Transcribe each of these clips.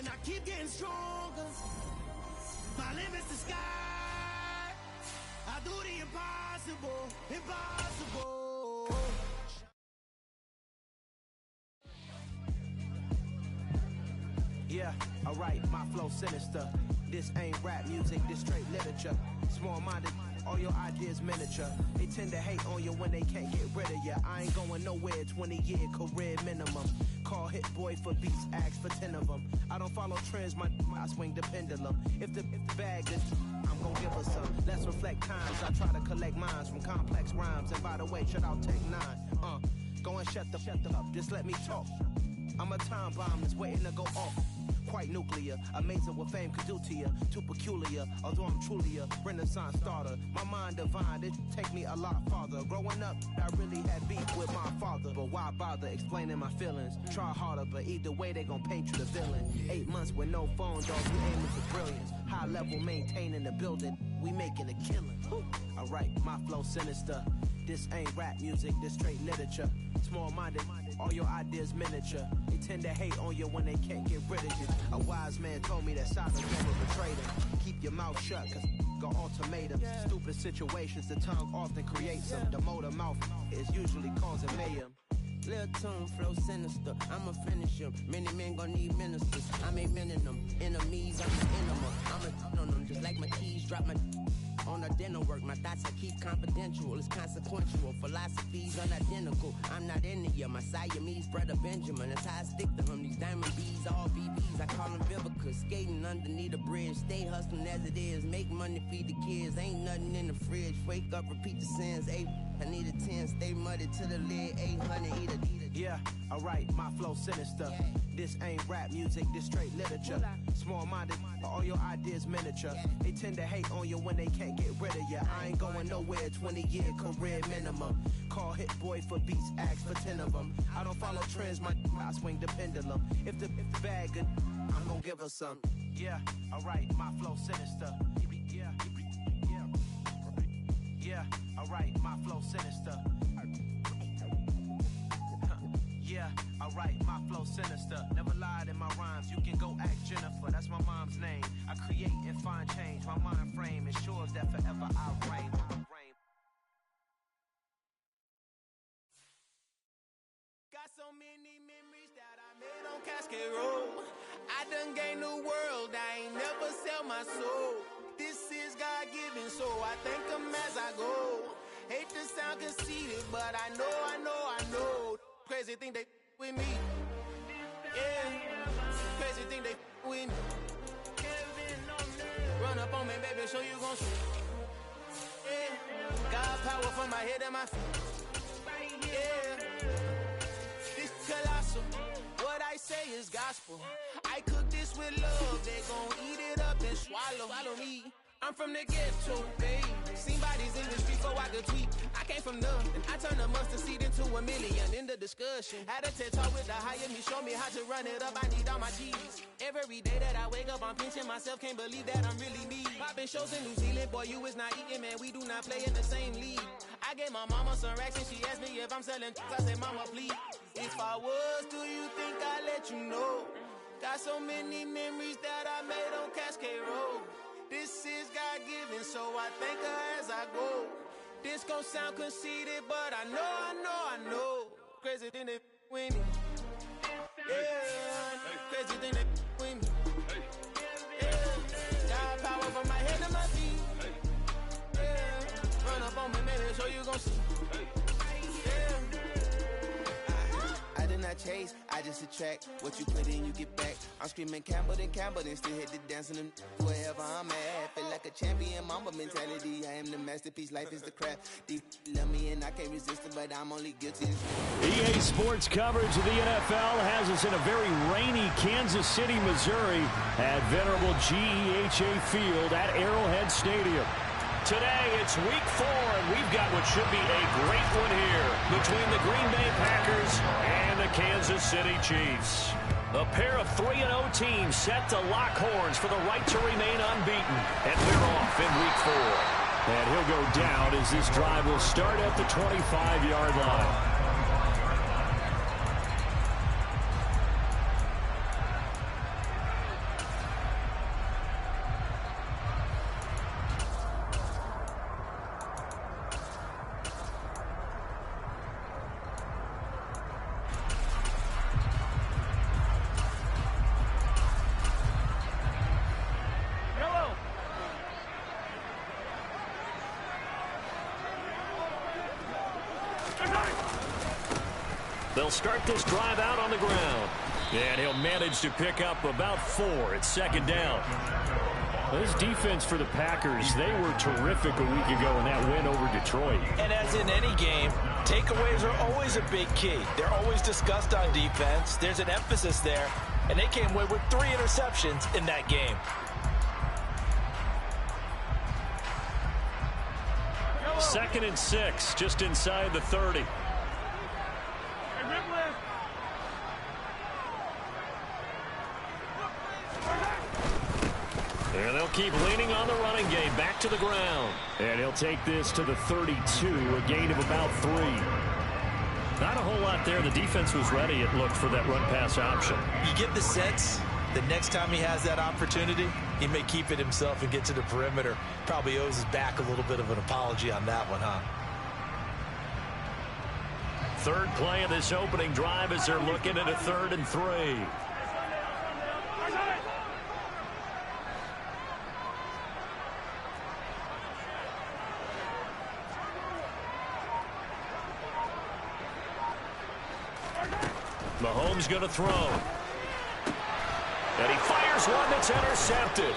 and I keep getting stronger. My limit's the sky. I do the impossible, impossible. Yeah, alright, my flow sinister. This ain't rap music, this straight literature. Small-minded, all your ideas miniature. They tend to hate on you when they can't get rid of you. I ain't going nowhere, 20-year career minimum. Call Hit Boy for beats, ask for 10 of them. I don't follow trends, I swing the pendulum. If the bag is, I'm gon' give her some. Let's reflect times, I try to collect minds from complex rhymes. And by the way, shout out Tech 9. Go and shut the up, just let me talk. I'm a time bomb that's waiting to go off. Quite nuclear, amazing what fame could do to you. Too peculiar, although I'm truly a renaissance starter. My mind divine, it take me a lot farther. Growing up, I really had beef with my father. But why bother explaining my feelings? Try harder, but either way they gon' paint you the villain. 8 months with no phone, dog, we aiming for brilliance. High level maintaining the building, we making a killing. Alright, my flow sinister. This ain't rap music, this straight literature. Small-minded, all your ideas miniature. They tend to hate on you when they can't get rid of you. A wise man told me that silence never betrayed him. Keep your mouth shut, cause got ultimatums. Stupid situations, the tongue often creates them. The motor mouth is usually causing mayhem. Lil' tune, flow sinister, I'ma finish him. Many men gon' need ministers, I make men in them. Enemies, I'm an enema, I'm a on them. Just like my keys, drop my on a dinner work. My thoughts I keep confidential, it's consequential. Philosophies unidentical, I'm not into you. My Siamese brother Benjamin, that's how I stick to him. These diamond bees, all BBs, I call them Vivica. Skating underneath a bridge, stay hustling as it is. Make money, feed the kids, ain't nothing in the fridge. Wake up, repeat the sins, I need a 10, stay muddy to the lid, 800, eat a. Yeah, alright, my flow sinister. This ain't rap music, this straight literature. Small-minded, all your ideas miniature. They tend to hate on you when they can't get rid of you. I ain't going nowhere, 20-year career minimum. Call Hit Boy for beats, ask for 10 of them. I don't follow trends, I swing the pendulum. If the bag good, I'm gon' give her some. Yeah, alright, my flow sinister. Yeah, alright, my flow sinister. Yeah, alright, my flow sinister. Never lied in my rhymes, you can go ask Jennifer. That's my mom's name. I create and find change. My mind frame ensures that forever I reign. Got so many memories that I made on Cascade Road. I done gained the world, I ain't never sell my soul. This is God-given, so I thank him as I go. Hate to sound conceited, but I know. Crazy thing they with me. Yeah, crazy thing they with me. Run up on me, baby, show you gon' shoot. Yeah, got power from my head and my feet. Yeah, this colossal. What I say is gospel. I cook this with love, they gon' eat it up and swallow me. I'm from the ghetto, babe. Seen bodies in the street before I could tweet. I came from nothing. I turned a mustard seed into a million. In the discussion, had a TED talk with the higher me. Show me how to run it up. I need all my G's. Every day that I wake up, I'm pinching myself. Can't believe that I'm really me. Popping shows in New Zealand, boy, you is not eating, man. We do not play in the same league. I gave my mama some racks and she asked me if I'm selling. I said, mama, please. If I was, do you think I'd let you know? Got so many memories that I made on Cascade Road. This is God-given, so I thank her as I go. This gon' sound conceited, but I know. Crazy thing they with me. Yeah, crazy thing they with me. Yeah, got power from my head to my feet. Yeah, run up on me, maybe so you gon' see. Yeah. I did not chase, I just attract. What you put in, you get back. I'm screaming Campbell, then still hit the dancing and wherever I'm at. Feel like a champion, mamba mentality. I am the masterpiece, life is the crap. These love me and I can't resist it, but I'm only guilty. EA Sports coverage of the NFL has us in a very rainy Kansas City, Missouri at venerable GEHA Field at Arrowhead Stadium. Today, it's week 4, and we've got what should be a great one here between the Green Bay Packers and the Kansas City Chiefs. A pair of 3-0 teams set to lock horns for the right to remain unbeaten, and we're off in week 4. And he'll go down as this drive will start at the 25-yard line. They'll start this drive out on the ground. And he'll manage to pick up about 4 at second down. This defense for the Packers, they were terrific a week ago in that win over Detroit. And as in any game, takeaways are always a big key. They're always discussed on defense. There's an emphasis there. And they came away with 3 interceptions in that game. Second and 6, just inside the 30. And they'll keep leaning on the running game. Back to the ground. And he'll take this to the 32, a gain of about 3. Not a whole lot there. The defense was ready, it looked, for that run-pass option. You get the sense that next time he has that opportunity, he may keep it himself and get to the perimeter. Probably owes his back a little bit of an apology on that one, huh? Third play of this opening drive as they're looking at a 3rd and 3. Mahomes going to throw. And he fires one that's intercepted.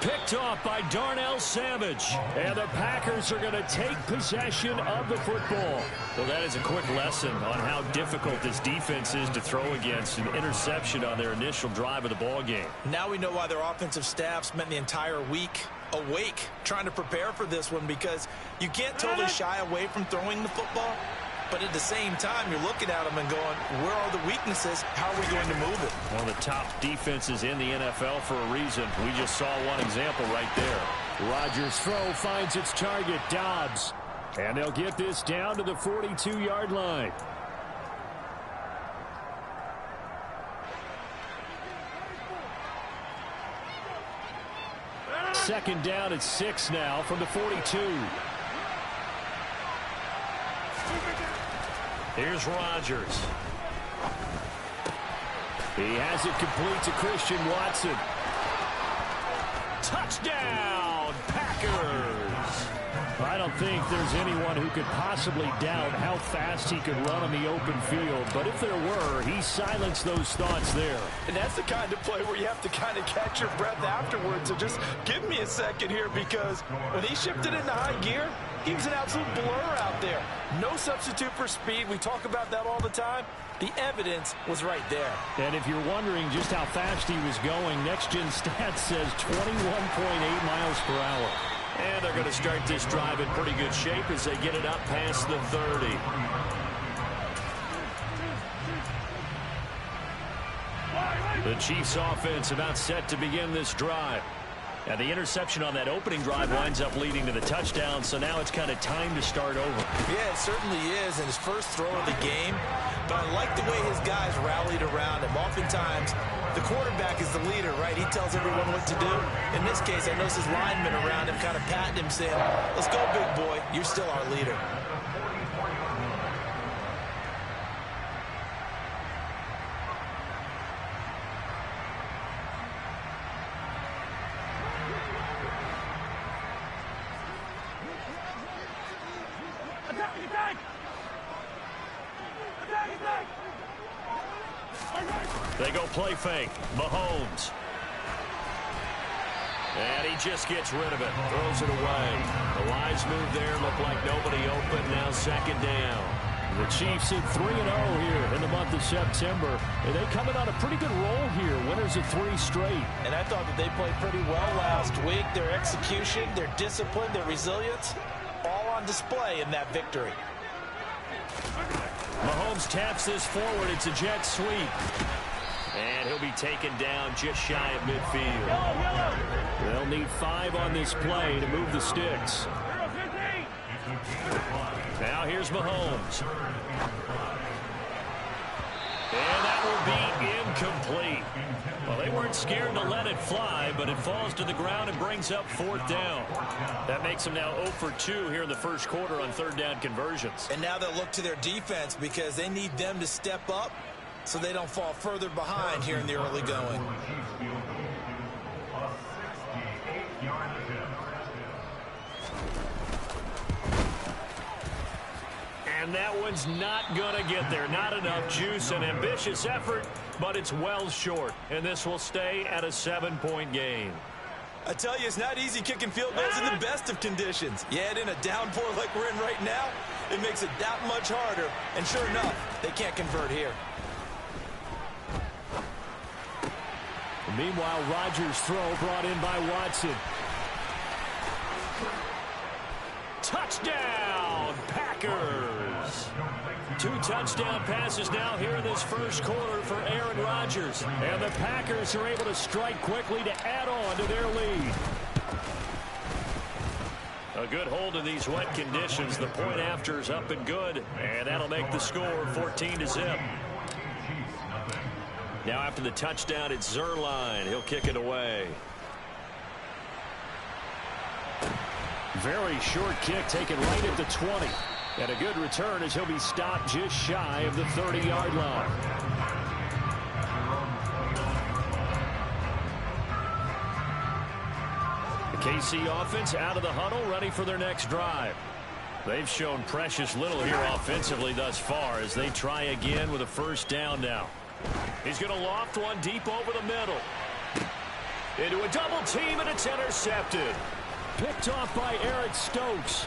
Picked off by Darnell Savage. And the Packers are going to take possession of the football. Well, that is a quick lesson on how difficult this defense is to throw against. An interception on their initial drive of the ball game. Now we know why their offensive staff spent the entire week awake trying to prepare for this one, because you can't totally shy away from throwing the football. But at the same time, you're looking at them and going, where are the weaknesses? How are we going to move it? One of the top defenses in the NFL for a reason. We just saw one example right there. Rodgers' throw finds its target, Dobbs. And they'll get this down to the 42-yard line. Second down at 6 now from the 42. Here's Rodgers. He has it complete to Christian Watson. Touchdown, Packers! I don't think there's anyone who could possibly doubt how fast he could run on the open field. But if there were, he silenced those thoughts there. And that's the kind of play where you have to kind of catch your breath afterwards. So just give me a second here, because when he shifted into high gear, he was an absolute blur out there. No substitute for speed. We talk about that all the time. The evidence was right there. And if you're wondering just how fast he was going, Next Gen Stats says 21.8 miles per hour. And they're going to start this drive in pretty good shape as they get it up past the 30. The Chiefs offense about set to begin this drive. And the interception on that opening drive winds up leading to the touchdown, so now it's kind of time to start over. Yeah, it certainly is, and his first throw of the game. But I like the way his guys rallied around him. Oftentimes, the quarterback is the leader, right? He tells everyone what to do. In this case, I noticed his linemen around him kind of patting him, saying, let's go, big boy. You're still our leader. They go play fake. Mahomes. And he just gets rid of it. Throws it away. The wise move there. Looked like nobody open. Now second down. The Chiefs at 3-0 here in the month of September. And they come in on a pretty good roll here. Winners of 3 straight. And I thought that they played pretty well last week. Their execution, their discipline, their resilience, all on display in that victory. Mahomes taps this forward. It's a jet sweep. And he'll be taken down just shy of midfield. They'll need 5 on this play to move the sticks. Now here's Mahomes. And that will be incomplete. Well, they weren't scared to let it fly, but it falls to the ground and brings up 4th down. That makes them now 0 for 2 here in the first quarter on 3rd down conversions. And now they'll look to their defense, because they need them to step up so they don't fall further behind here in the early going. And that one's not going to get there. Not enough juice. An ambitious effort, but it's well short. And this will stay at a 7-point game. I tell you, it's not easy kicking field goals in the best of conditions. You add in a downpour like we're in right now, it makes it that much harder. And sure enough, they can't convert here. Meanwhile, Rodgers' throw brought in by Watson. Touchdown, Packers! 2 touchdown passes now here in this first quarter for Aaron Rodgers. And the Packers are able to strike quickly to add on to their lead. A good hold in these wet conditions. The point after is up and good. And that'll make the score 14-0. Now after the touchdown, it's Zerline. He'll kick it away. Very short kick taken right at the 20. And a good return as he'll be stopped just shy of the 30-yard line. The KC offense out of the huddle, ready for their next drive. They've shown precious little here offensively thus far as they try again with a first down now. He's going to loft one deep over the middle. Into a double team, and it's intercepted. Picked off by Eric Stokes.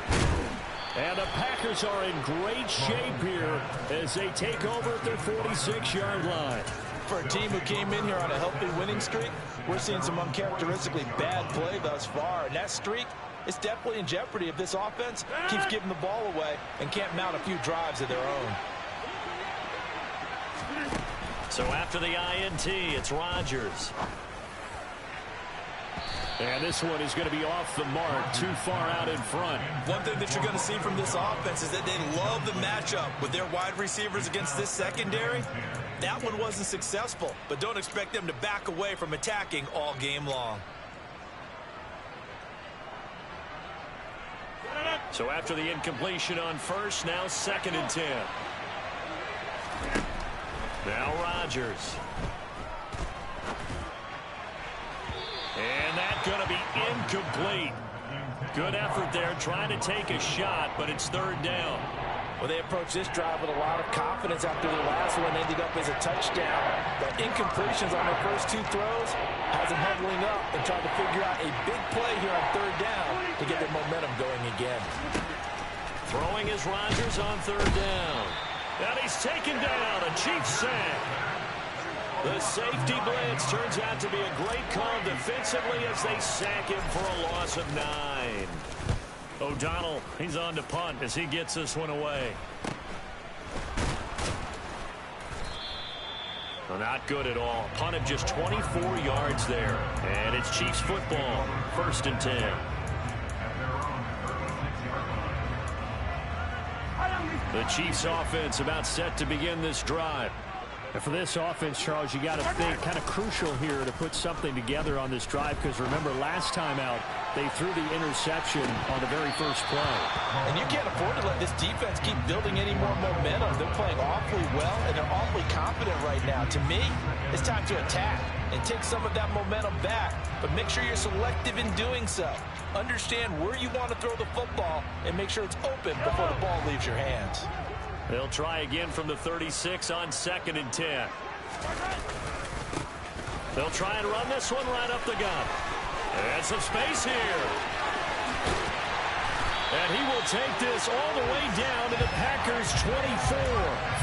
And the Packers are in great shape here as they take over at their 46-yard line. For a team who came in here on a healthy winning streak, we're seeing some uncharacteristically bad play thus far. And that streak is definitely in jeopardy if this offense keeps giving the ball away and can't mount a few drives of their own. So after the INT, it's Rodgers. And this one is going to be off the mark, too far out in front. One thing that you're going to see from this offense is that they love the matchup with their wide receivers against this secondary. That one wasn't successful, but don't expect them to back away from attacking all game long. So after the incompletion on first, now 2nd and 10. Now Rodgers. And that's going to be incomplete. Good effort there, trying to take a shot, but it's 3rd down. Well, they approached this drive with a lot of confidence after their last one ended up as a touchdown. But incompletions on their first 2 throws has them huddling up and trying to figure out a big play here on 3rd down to get their momentum going again. Throwing is Rodgers on 3rd down. And he's taken down, a Chiefs sack. The safety blitz turns out to be a great call defensively as they sack him for a loss of 9. O'Donnell, he's on to punt as he gets this one away. Well, not good at all. Punt of just 24 yards there. And it's Chiefs football, 1st and 10. The Chiefs offense about set to begin this drive. And for this offense, Charles, you got to think kind of crucial here to put something together on this drive because remember last time out they threw the interception on the very first play. And you can't afford to let this defense keep building any more momentum. They're playing awfully well and they're awfully confident right now. To me, it's time to attack and take some of that momentum back, but make sure you're selective in doing so. Understand where you want to throw the football and make sure it's open before the ball leaves your hands. They'll try again from the 36 on 2nd and 10. They'll try and run this one right up the gut. And some space here. And he will take this all the way down to the Packers 24.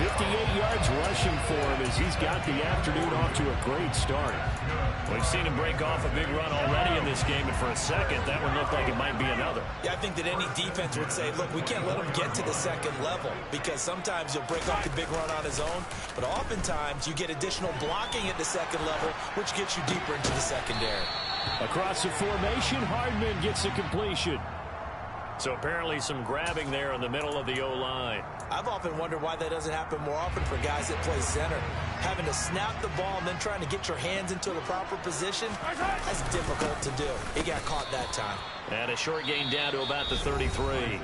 58 yards rushing for him as he's got the afternoon off to a great start. We've seen him break off a big run already in this game, and for a second, that one looked like it might be another. Yeah, I think that any defense would say, look, we can't let him get to the 2nd level because sometimes he'll break off the big run on his own, but oftentimes you get additional blocking at the 2nd level, which gets you deeper into the secondary. Across the formation, Hardman gets a completion. So apparently some grabbing there in the middle of the O-line. I've often wondered why that doesn't happen more often for guys that play center. Having to snap the ball and then trying to get your hands into the proper position, that's difficult to do. He got caught that time. And a short gain down to about the 33.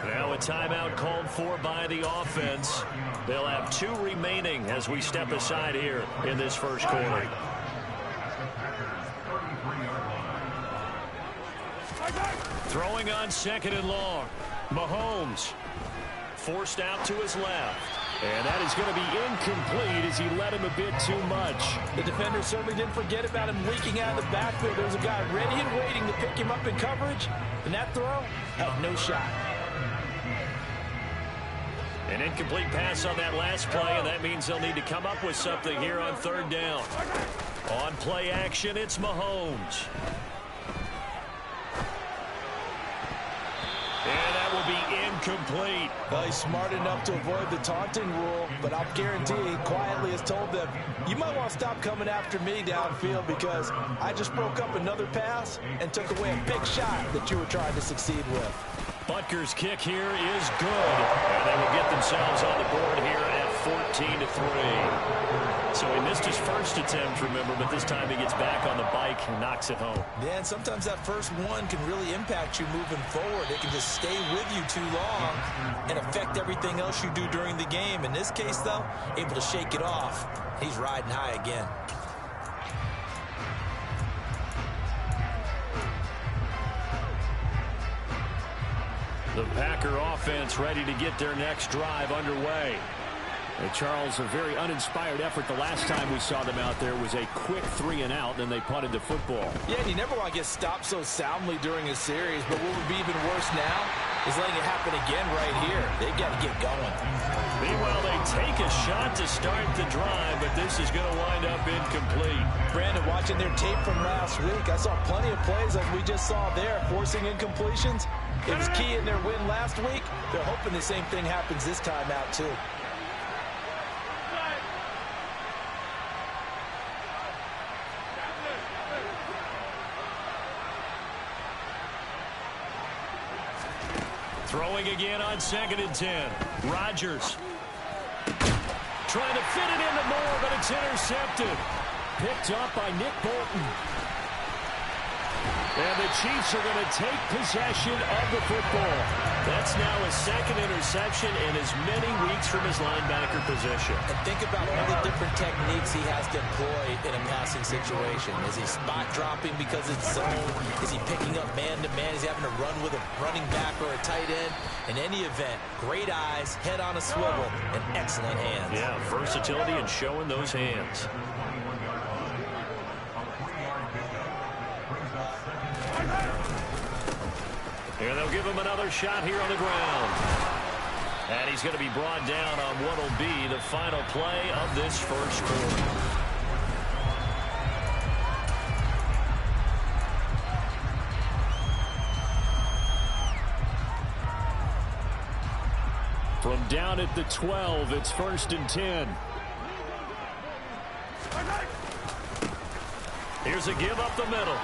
Now a timeout called for by the offense. They'll have 2 remaining as we step aside here in this first quarter. Throwing on 2nd and long. Mahomes forced out to his left. And that is going to be incomplete as he led him a bit too much. The defender certainly didn't forget about him leaking out of the backfield. There was a guy ready and waiting to pick him up in coverage. And that throw had no shot. An incomplete pass on that last play, and that means they'll need to come up with something here on third down. On play action, it's Mahomes. And that will be incomplete. Well, he's smart enough to avoid the taunting rule, but I'll guarantee he quietly has told them, you might want to stop coming after me downfield because I just broke up another pass and took away a big shot that you were trying to succeed with. Butker's kick here is good, and they will get themselves on the board here at 14-3. So he missed his first attempt, remember, but this time he gets back on the bike and knocks it home. Yeah, and sometimes that first one can really impact you moving forward. It can just stay with you too long and affect everything else you do during the game. In this case, though, able to shake it off. He's riding high again. The Packer offense ready to get their next drive underway. And Charles, a very uninspired effort. The last time we saw them out there was a quick 3-and-out, and they punted the football. Yeah, and you never want to get stopped so soundly during a series, but what would be even worse now is letting it happen again right here. They've got to get going. Meanwhile, they take a shot to start the drive, but this is going to wind up incomplete. Brandon, watching their tape from last week, I saw plenty of plays like we just saw there, forcing incompletions. It was key in their win last week. They're hoping the same thing happens this time out, too. Throwing again on 2nd and 10. Rodgers trying to fit it into Moore, but it's intercepted. Picked up by Nick Bolton. And the Chiefs are going to take possession of the football. That's now his second interception in as many weeks from his linebacker position. And think about all the different techniques he has to employ in a passing situation. Is he spot dropping because it's zone? Is he picking up man-to-man? Is he having to run with a running back or a tight end? In any event, great eyes, head on a swivel, and excellent hands. Yeah, versatility and showing those hands. And they'll give him another shot here on the ground. And he's going to be brought down on what will be the final play of this first quarter. From down at the 12, it's 1st and 10. Here's a give up the middle.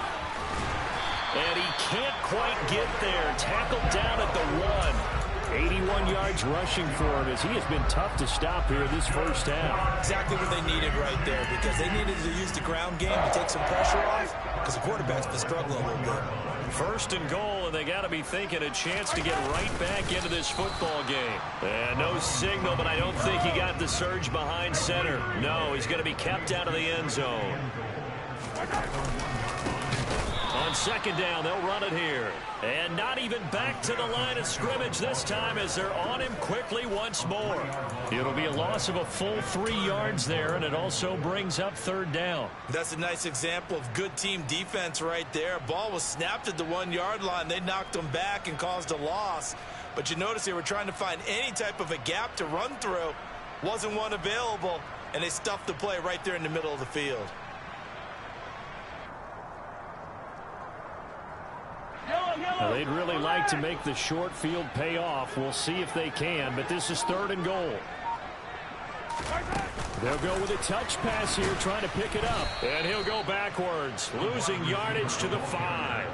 And he can't quite get there. Tackled down at the 1. 81 yards rushing for him as he has been tough to stop here this first half. Exactly what they needed right there because they needed to use the ground game to take some pressure off because the quarterback's been struggling a little bit. 1st and goal, and they got to be thinking a chance to get right back into this football game. And no signal, but I don't think he got the surge behind center. No, he's going to be kept out of the end zone. On 2nd down, they'll run it here. And not even back to the line of scrimmage this time as they're on him quickly once more. It'll be a loss of a full 3 yards there, and it also brings up 3rd down. That's a nice example of good team defense right there. Ball was snapped at the 1-yard line. They knocked them back and caused a loss. But you notice they were trying to find any type of a gap to run through. Wasn't one available, and they stuffed the play right there in the middle of the field. Now, they'd really like to make the short field pay off. We'll see if they can, but this is 3rd and goal. They'll go with a touch pass here, trying to pick it up. And he'll go backwards, losing yardage to the 5.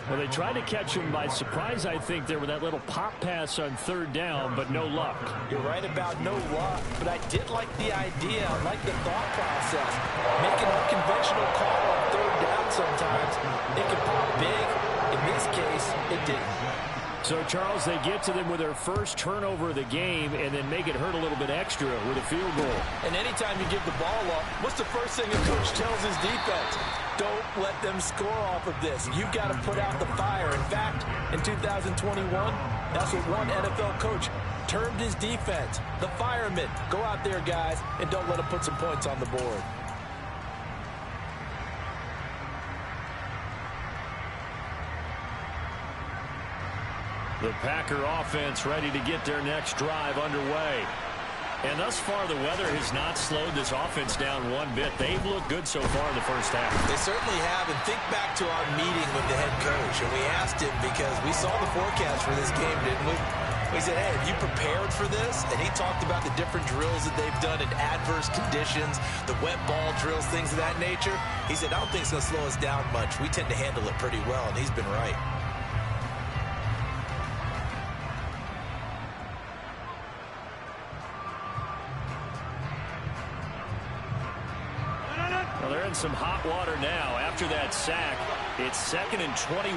Well, they tried to catch him by surprise, I think, there with that little pop pass on 3rd down, but no luck. You're right about no luck, but I did like the idea. I like the thought process. Make an unconventional call on 3rd down sometimes. It can pop big. In this case, it didn't. So, Charles, they get to them with their first turnover of the game and then make it hurt a little bit extra with a field goal. And anytime you give the ball up, what's the first thing a coach tells his defense? Don't let them score off of this. You've got to put out the fire. In fact, in 2021, that's what one NFL coach termed his defense, the firemen. Go out there, guys, and don't let them put some points on the board. The Packer offense ready to get their next drive underway. And thus far, the weather has not slowed this offense down one bit. They've looked good so far in the first half. They certainly have. And think back to our meeting with the head coach. And we asked him because we saw the forecast for this game, didn't we? We said, hey, have you prepared for this? And he talked about the different drills that they've done in adverse conditions, the wet ball drills, things of that nature. He said, I don't think it's going to slow us down much. We tend to handle it pretty well, and he's been right. Well, they're in some hot water now. After that sack, it's 2nd and 21.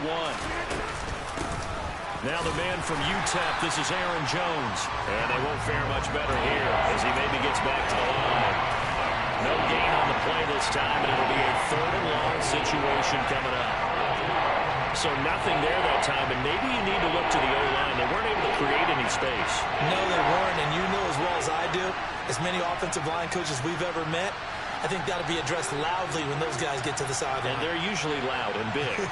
Now the man from UTEP, this is Aaron Jones. And they won't fare much better here as he maybe gets back to the line. No gain on the play this time, and it'll be a 3rd and long situation coming up. So nothing there that time, and maybe you need to look to the O-line. They weren't able to create any space. No, they weren't, and you know as well as I do, as many offensive line coaches we've ever met, I think that'll be addressed loudly when those guys get to the sideline. And they're usually loud and big.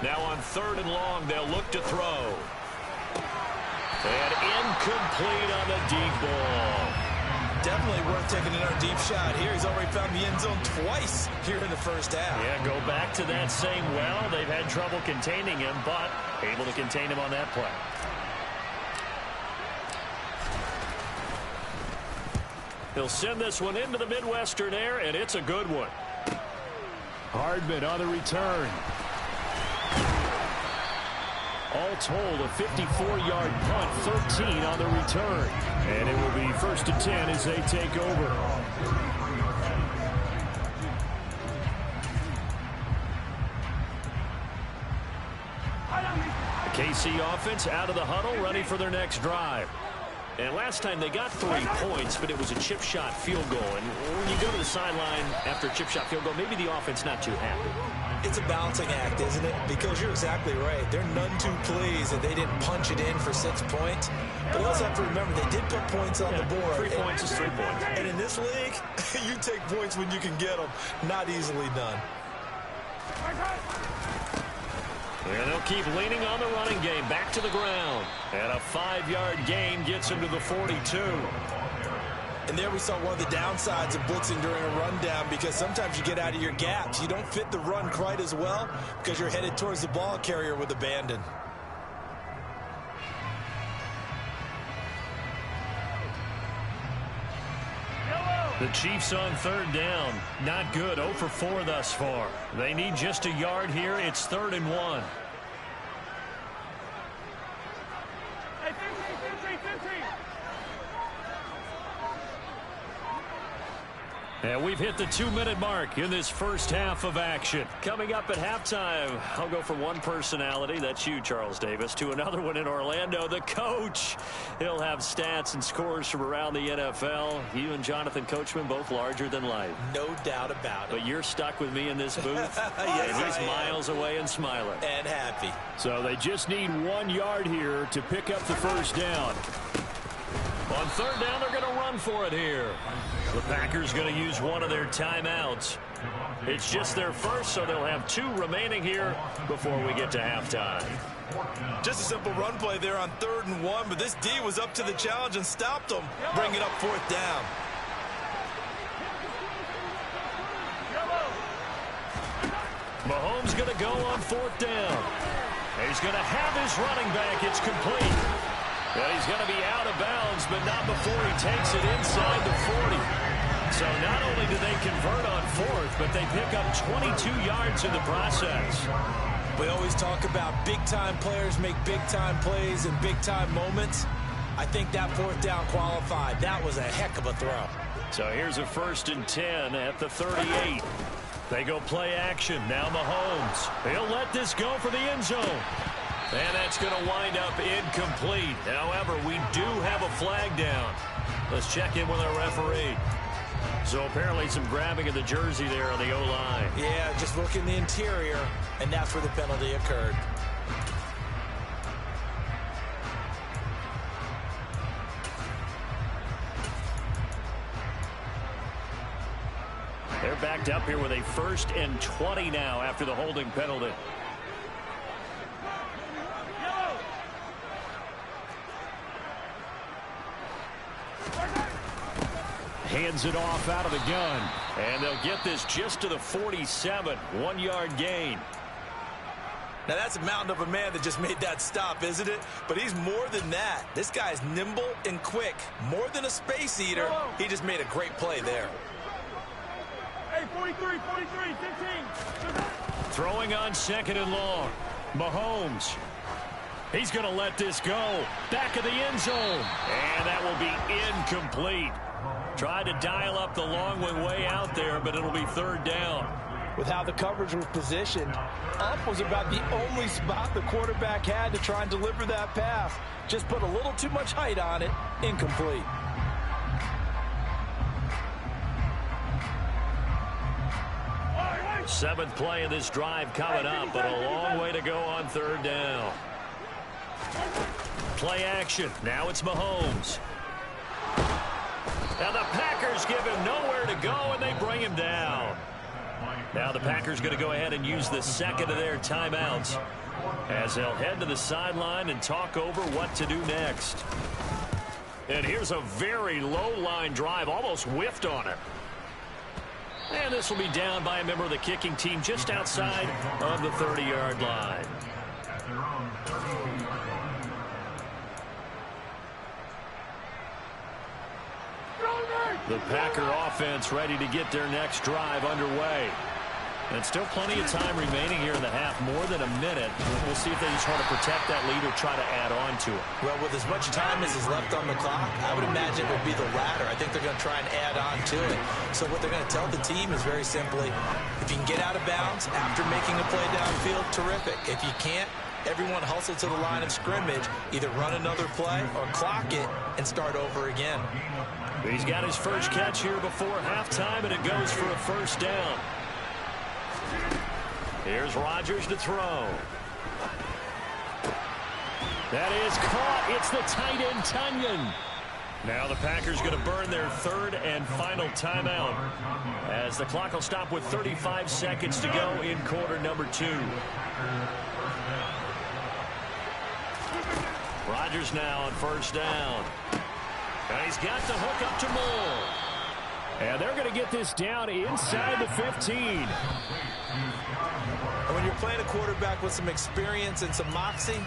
Now on 3rd and long, they'll look to throw. And incomplete on the deep ball. Definitely worth taking another deep shot here. He's already found the end zone twice here in the first half. Yeah, go back to that same well. They've had trouble containing him, but able to contain him on that play. He'll send this one into the Midwestern air, and it's a good one. Hardman on the return. All told, a 54-yard punt, 13 on the return. And it will be 1st and 10 as they take over. The KC offense out of the huddle, ready for their next drive. And last time they got 3 points, but it was a chip shot field goal. And when you go to the sideline after a chip shot field goal, maybe the offense not too happy. It's a balancing act, isn't it? Because you're exactly right. They're none too pleased that they didn't punch it in for 6 points. But you also have to remember they did put points on the board. 3 points is 3 points. And in this league, you take points when you can get them. Not easily done. And they'll keep leaning on the running game. Back to the ground. And a 5-yard gain gets him to the 42. And there we saw one of the downsides of blitzing during a rundown, because sometimes you get out of your gaps. You don't fit the run quite as well because you're headed towards the ball carrier with abandon. The Chiefs on 3rd down. Not good. 0 for 4 thus far. They need just a yard here. It's 3rd and 1. And we've hit the 2-minute mark in this first half of action. Coming up at halftime, I'll go from one personality, that's you, Charles Davis, to another one in Orlando, the coach. He'll have stats and scores from around the NFL. You and Jonathan Coachman, both larger than life. No doubt about it. But you're stuck with me in this booth. Yes, and he's miles away and smiling. And happy. So they just need 1 yard here to pick up the first down. On 3rd down, they're going to run for it here. The Packers going to use one of their timeouts. It's just their first, so they'll have 2 remaining here before we get to halftime. Just a simple run play there on 3rd and 1, but this D was up to the challenge and stopped them. Bring it up 4th down. Mahomes going to go on 4th down. He's going to have his running back. It's complete. But he's going to be out of bounds, but not before he takes it inside the 40. So not only do they convert on 4th, but they pick up 22 yards in the process. We always talk about big-time players make big-time plays in big-time moments. I think that 4th down qualified. That was a heck of a throw. So here's a 1st and 10 at the 38. They go play action. Now Mahomes. He'll let this go for the end zone. And that's going to wind up incomplete. However, we do have a flag down. Let's check in with our referee. So apparently some grabbing of the jersey there on the O-line. Yeah, just look in the interior, and that's where the penalty occurred. They're backed up here with a 1st and 20 now after the holding penalty. Hands it off out of the gun. And they'll get this just to the 47. 1-yard gain. Now, that's a mountain of a man that just made that stop, isn't it? But he's more than that. This guy's nimble and quick. More than a space eater. He just made a great play there. Hey, 43, 15. Throwing on 2nd and long. Mahomes. He's going to let this go. Back of the end zone. And that will be incomplete. Tried to dial up the long one way out there, but it'll be 3rd down. With how the coverage was positioned, up was about the only spot the quarterback had to try and deliver that pass. Just put a little too much height on it. Incomplete. Seventh play of this drive coming up, but a long way to go on 3rd down. Play action. Now it's Mahomes. Now the Packers give him nowhere to go, and they bring him down. Now the Packers going to go ahead and use the 2nd of their timeouts as they'll head to the sideline and talk over what to do next. And here's a very low-line drive, almost whiffed on it. And this will be down by a member of the kicking team just outside of the 30-yard line. The Packer offense ready to get their next drive underway. And still plenty of time remaining here in the half, more than a minute. We'll see if they just want to protect that lead or try to add on to it. Well, with as much time as is left on the clock, I would imagine it would be the latter. I think they're going to try and add on to it. So what they're going to tell the team is very simply, if you can get out of bounds after making a play downfield, terrific. If you can't, everyone hustle to the line of scrimmage, either run another play or clock it and start over again. He's got his first catch here before halftime, and it goes for a 1st down. Here's Rodgers to throw. That is caught. It's the tight end, Tunyon. Now the Packers going to burn their 3rd and final timeout as the clock will stop with 35 seconds to go in quarter number 2. Rodgers now on 1st down. And he's got the hook up to Moore. And they're going to get this down inside the 15. And when you're playing a quarterback with some experience and some moxie,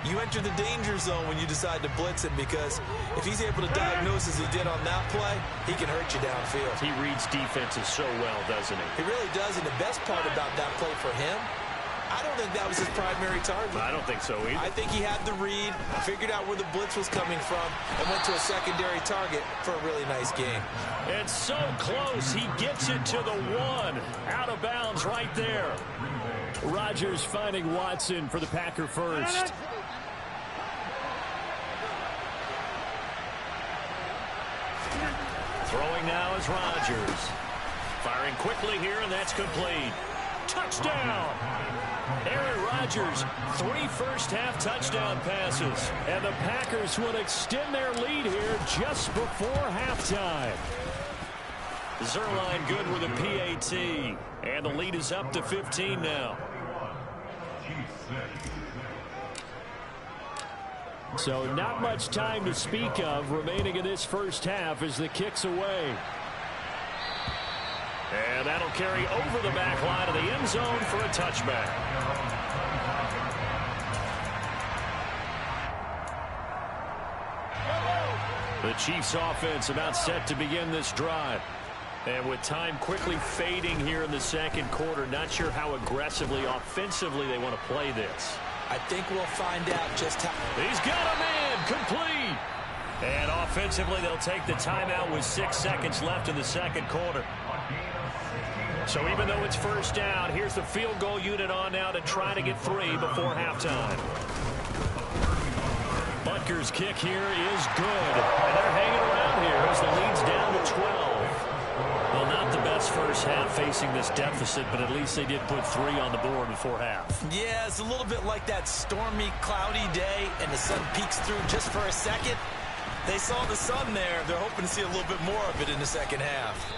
you enter the danger zone when you decide to blitz him, because if he's able to diagnose as he did on that play, he can hurt you downfield. He reads defenses so well, doesn't he? He really does, and the best part about that play for him, I don't think that was his primary target. I don't think so either. I think he had the read, figured out where the blitz was coming from, and went to a secondary target for a really nice game. It's so close. He gets it to the 1. Out of bounds right there. Rodgers finding Watson for the Packer first. Throwing now is Rodgers. Firing quickly here, and that's complete. Touchdown! Aaron Rodgers, 3 first-half touchdown passes. And the Packers will extend their lead here just before halftime. Zerline good with a PAT. And the lead is up to 15 now. So not much time to speak of remaining in this first half as the kick's away. And that'll carry over the back line of the end zone for a touchback. The Chiefs offense about set to begin this drive. And with time quickly fading here in the second quarter, not sure how aggressively, offensively they want to play this. I think we'll find out just how. He's got a man, complete. And offensively, they'll take the timeout with 6 seconds left in the second quarter. So even though it's first down, here's the field goal unit on now to try to get 3 before halftime. Butker's kick here is good. And they're hanging around here as the lead's down to 12. Well, not the best first half facing this deficit, but at least they did put 3 on the board before half. Yeah, it's a little bit like that stormy, cloudy day, and the sun peeks through just for a second. They saw the sun there. They're hoping to see a little bit more of it in the second half.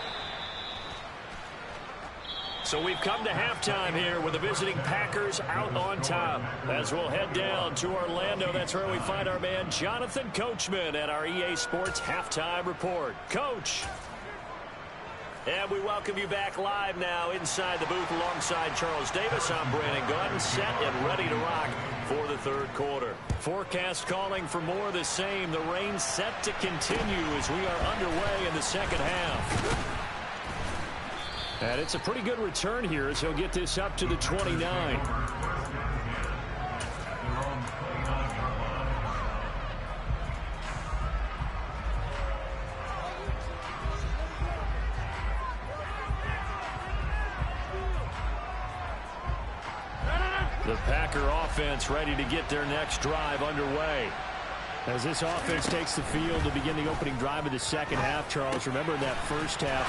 So we've come to halftime here with the visiting Packers out on top. As we'll head down to Orlando, that's where we find our man Jonathan Coachman at our EA Sports Halftime Report. Coach. And we welcome you back live now inside the booth alongside Charles Davis. I'm Brandon Gunn, set and ready to rock for the third quarter. Forecast calling for more of the same. The rain set to continue as we are underway in the second half. And it's a pretty good return here as he'll get this up to the 29. The Packer offense ready to get their next drive underway. As this offense takes the field to begin the opening drive of the second half, Charles, remember in that first half,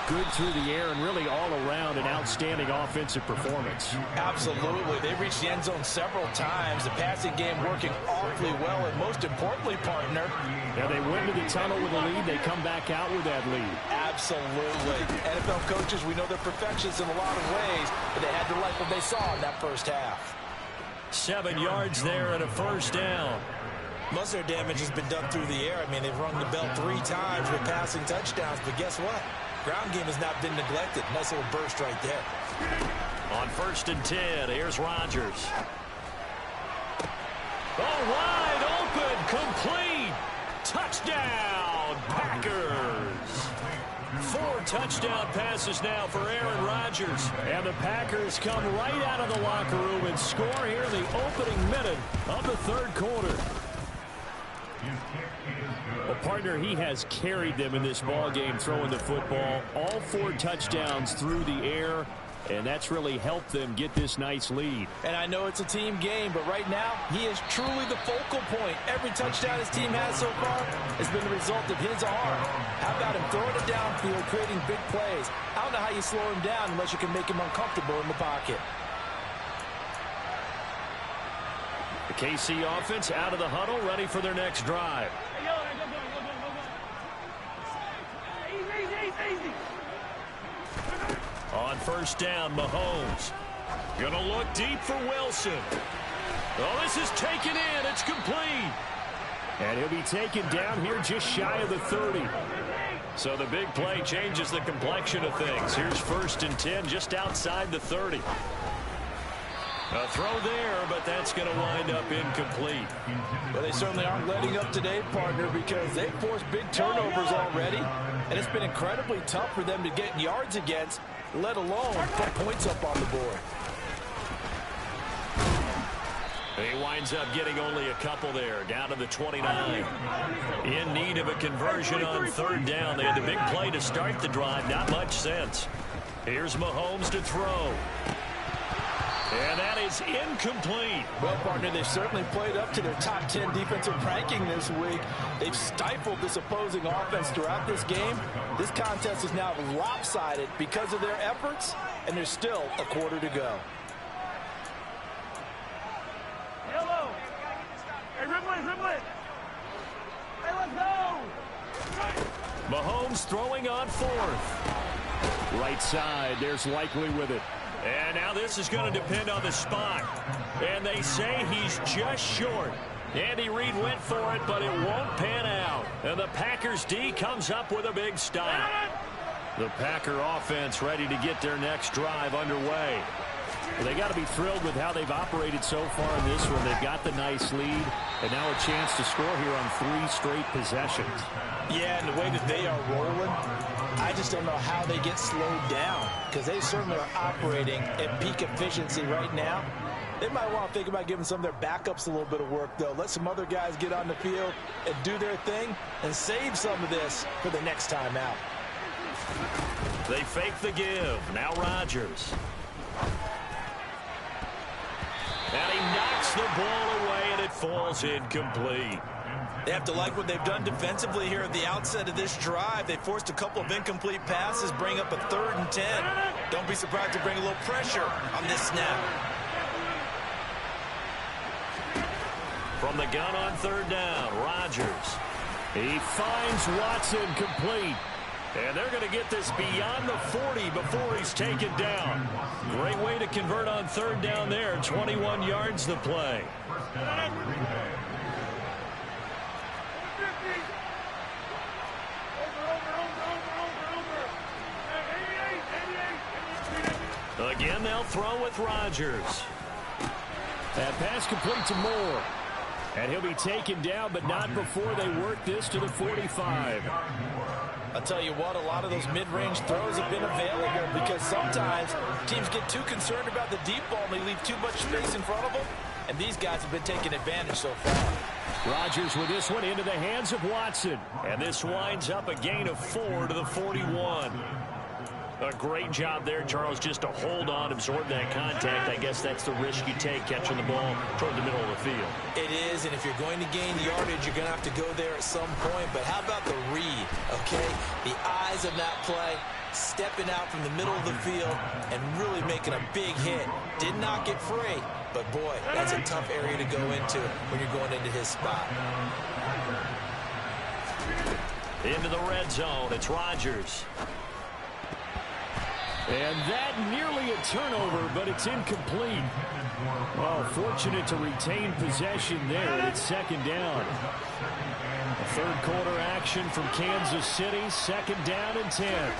good through the air and really all around an outstanding offensive performance. Absolutely. They reached the end zone several times. The passing game working awfully well, and most importantly, partner. Yeah, they went into the tunnel with a lead. They come back out with that lead. Absolutely. NFL coaches, we know they're perfectionists in a lot of ways, but they had to like what they saw in that first half. 7 yards there and a first down. Most of their damage has been done through the air. I mean, they've rung the bell 3 times with passing touchdowns, but guess what? Ground game has not been neglected. Nice little burst right there. On 1st and 10, here's Rodgers. Oh, wide open, complete. Touchdown, Packers. 4 touchdown passes now for Aaron Rodgers. And the Packers come right out of the locker room and score here in the opening minute of the third quarter. Well, partner, he has carried them in this ball game throwing the football. All 4 touchdowns through the air, and that's really helped them get this nice lead. And I know it's a team game, but right now, he is truly the focal point. Every touchdown his team has so far has been the result of his arm. How about him throwing it downfield, creating big plays? I don't know how you slow him down unless you can make him uncomfortable in the pocket. The KC offense out of the huddle, ready for their next drive. On 1st down, Mahomes. Gonna look deep for Wilson. Oh, this is taken in. It's complete. And he'll be taken down here just shy of the 30. So the big play changes the complexion of things. Here's 1st and 10 just outside the 30. A throw there, but that's going to wind up incomplete. Well, they certainly aren't letting up today, partner, because they've forced big turnovers already, and it's been incredibly tough for them to get yards against, let alone put points up on the board. He winds up getting only a couple there, down to the 29. In need of a conversion on 3rd down. They had the big play to start the drive, not much sense. Here's Mahomes to throw. And that is incomplete. Well, partner, they've certainly played up to their top 10 defensive ranking this week. They've stifled this opposing offense throughout this game. This contest is now lopsided because of their efforts, and there's still a quarter to go. Yellow. Hey, dribble it. Hey, let's go. Mahomes throwing on 4th. Right side, there's Likely with it. And now this is going to depend on the spot. And they say he's just short. Andy Reid went for it, but it won't pan out. And the Packers D comes up with a big stop. The Packer offense ready to get their next drive underway. Well, they got to be thrilled with how they've operated so far in this one. They've got the nice lead, and now a chance to score here on 3 straight possessions. Yeah, and the way that they are rolling, I just don't know how they get slowed down, because they certainly are operating at peak efficiency right now. They might want to think about giving some of their backups a little bit of work, though. Let some other guys get on the field and do their thing and save some of this for the next time out. They fake the give. Now Rodgers. And he knocks the ball away, and it falls incomplete. They have to like what they've done defensively here at the outset of this drive. They forced a couple of incomplete passes, bring up a 3rd and 10. Don't be surprised to bring a little pressure on this snap. From the gun on 3rd down, Rodgers. He finds Watson complete. And they're going to get this beyond the 40 before he's taken down. Great way to convert on 3rd down there. 21 yards the play. Again, they'll throw with Rodgers. That pass complete to Moore. And he'll be taken down, but not before they work this to the 45. I'll tell you what, a lot of those mid-range throws have been available because sometimes teams get too concerned about the deep ball and they leave too much space in front of them, and these guys have been taking advantage so far. Rodgers with this one into the hands of Watson, and this winds up a gain of 4 to the 41. A great job there, Charles, just to hold on, absorb that contact. I guess that's the risk you take, catching the ball toward the middle of the field. It is, and if you're going to gain yardage, you're going to have to go there at some point. But how about the read, okay? The eyes of that play, stepping out from the middle of the field and really making a big hit. Did not get free, but boy, that's a tough area to go into when you're going into his spot. Into the red zone, it's Rodgers. And that nearly a turnover, but it's incomplete. Well, fortunate to retain possession there. It's 2nd down. A 3rd quarter action from Kansas City. 2nd down and 10.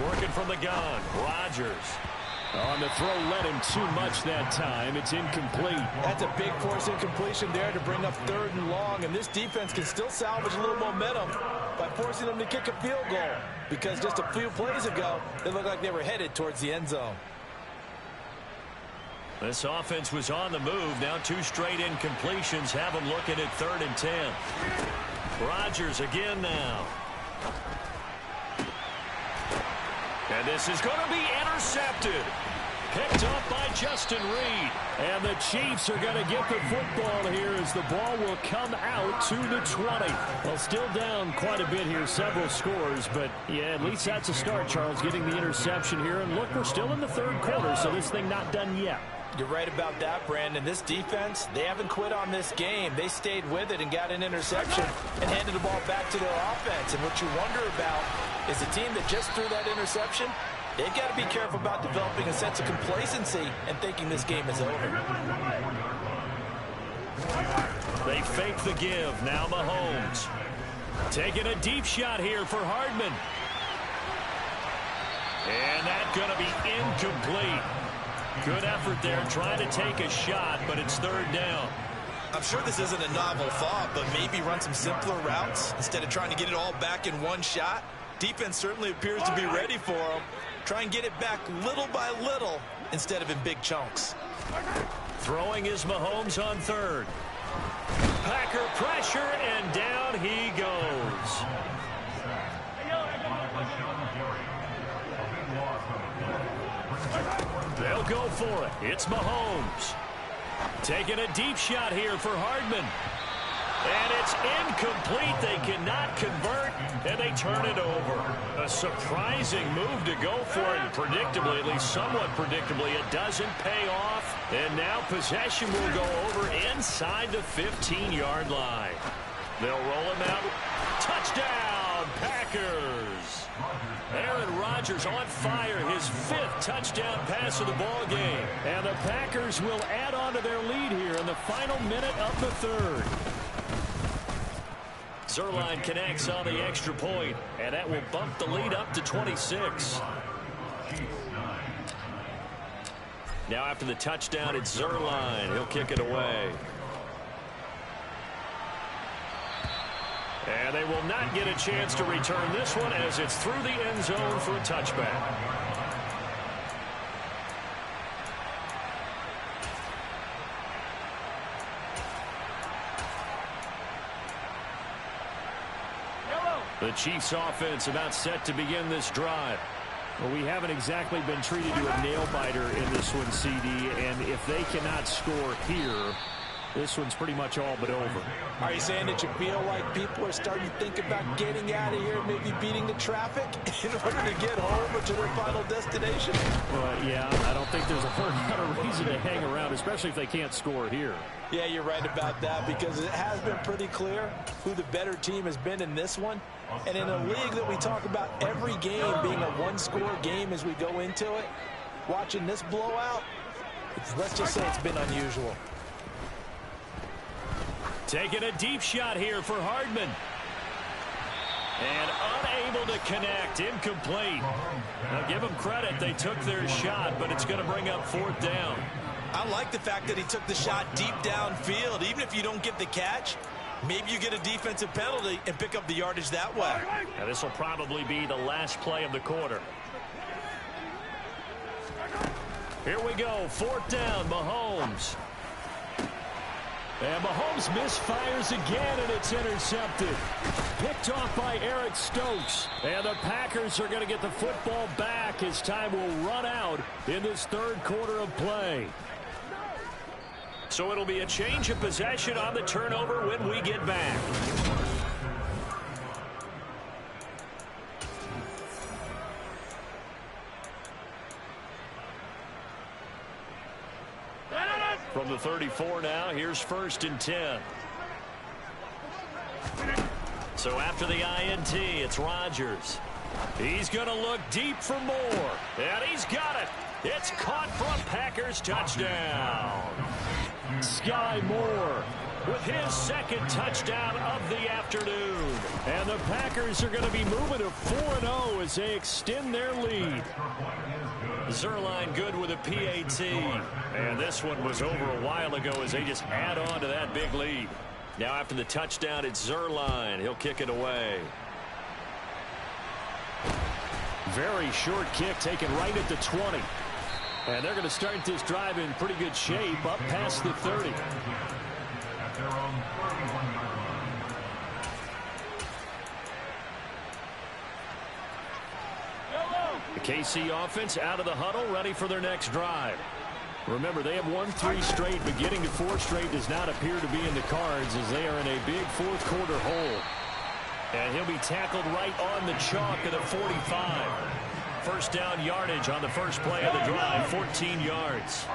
Working from the gun. Rodgers. On the throw, led him too much that time. It's incomplete. That's a big force incompletion there to bring up 3rd and long, and this defense can still salvage a little momentum by forcing them to kick a field goal, because just a few plays ago, they looked like they were headed towards the end zone. This offense was on the move. Now 2 straight incompletions have them looking at 3rd and 10. Rodgers again now. And this is going to be intercepted. Picked up by Justin Reed. And the Chiefs are going to get the football here as the ball will come out to the 20. Well, still down quite a bit here, several scores. But, yeah, at least that's a start, Charles, getting the interception here. And look, we're still in the 3rd quarter, so this thing not done yet. You're right about that, Brandon. This defense, they haven't quit on this game. They stayed with it and got an interception and handed the ball back to their offense. And what you wonder about is the team that just threw that interception, they've got to be careful about developing a sense of complacency and thinking this game is over. They fake the give. Now Mahomes. Taking a deep shot here for Hardman. And that's going to be incomplete. Good effort there, trying to take a shot, but it's 3rd down. I'm sure this isn't a novel thought, but maybe run some simpler routes instead of trying to get it all back in one shot. Defense certainly appears to be ready for them. Try and get it back little by little instead of in big chunks. Throwing is Mahomes on 3rd. Packer pressure, and down he goes. They'll go for it. It's Mahomes. Taking a deep shot here for Hardman. And it's incomplete. They cannot convert, and they turn it over. A surprising move to go for it, and predictably, at least somewhat predictably, it doesn't pay off. And now possession will go over inside the 15-yard line. They'll roll him out. Touchdown, Packers. Aaron Rodgers on fire, his 5th touchdown pass of the ball game. And the Packers will add on to their lead here in the final minute of the 3rd. Zerline connects on the extra point, and that will bump the lead up to 26. Now after the touchdown, it's Zerline. He'll kick it away. And they will not get a chance to return this one as it's through the end zone for a touchback. The Chiefs offense about set to begin this drive. Well, we haven't exactly been treated to a nail-biter in this one, CD, and if they cannot score here, this one's pretty much all but over. Are you saying that you feel like people are starting to think about getting out of here, maybe beating the traffic in order to get home or to their final destination? Well, yeah, I don't think there's a whole lot of reason to hang around, especially if they can't score here. Yeah, you're right about that, because it has been pretty clear who the better team has been in this one. And in a league that we talk about every game being a one-score game as we go into it, watching this blowout, let's just say it's been unusual. Taking a deep shot here for Hardman. And unable to connect. Incomplete. Now give them credit. They took their shot, but it's going to bring up 4th down. I like the fact that he took the shot deep downfield. Even if you don't get the catch, maybe you get a defensive penalty and pick up the yardage that way. Now this will probably be the last play of the quarter. Here we go. 4th down, Mahomes. And Mahomes misfires again, and it's intercepted. Picked off by Eric Stokes. And the Packers are going to get the football back as time will run out in this 3rd quarter of play. So it'll be a change of possession on the turnover when we get back. From the 34 now, here's 1st and 10. So after the INT, it's Rodgers. He's going to look deep for more. And he's got it. It's caught from Packers touchdown. Sky Moore with his 2nd touchdown of the afternoon. And the Packers are going to be moving to 4-0 as they extend their lead. Zerline good with a PAT. And this one was over a while ago as they just add on to that big lead. Now after the touchdown, it's Zerline. He'll kick it away. Very short kick taken right at the 20. And they're going to start this drive in pretty good shape up past the 30. The KC offense out of the huddle, ready for their next drive. Remember, they have won 3 straight, but getting to 4 straight does not appear to be in the cards as they are in a big 4th quarter hole. And he'll be tackled right on the chalk at the 45. 1st down yardage on the first play of the drive, 14 yards.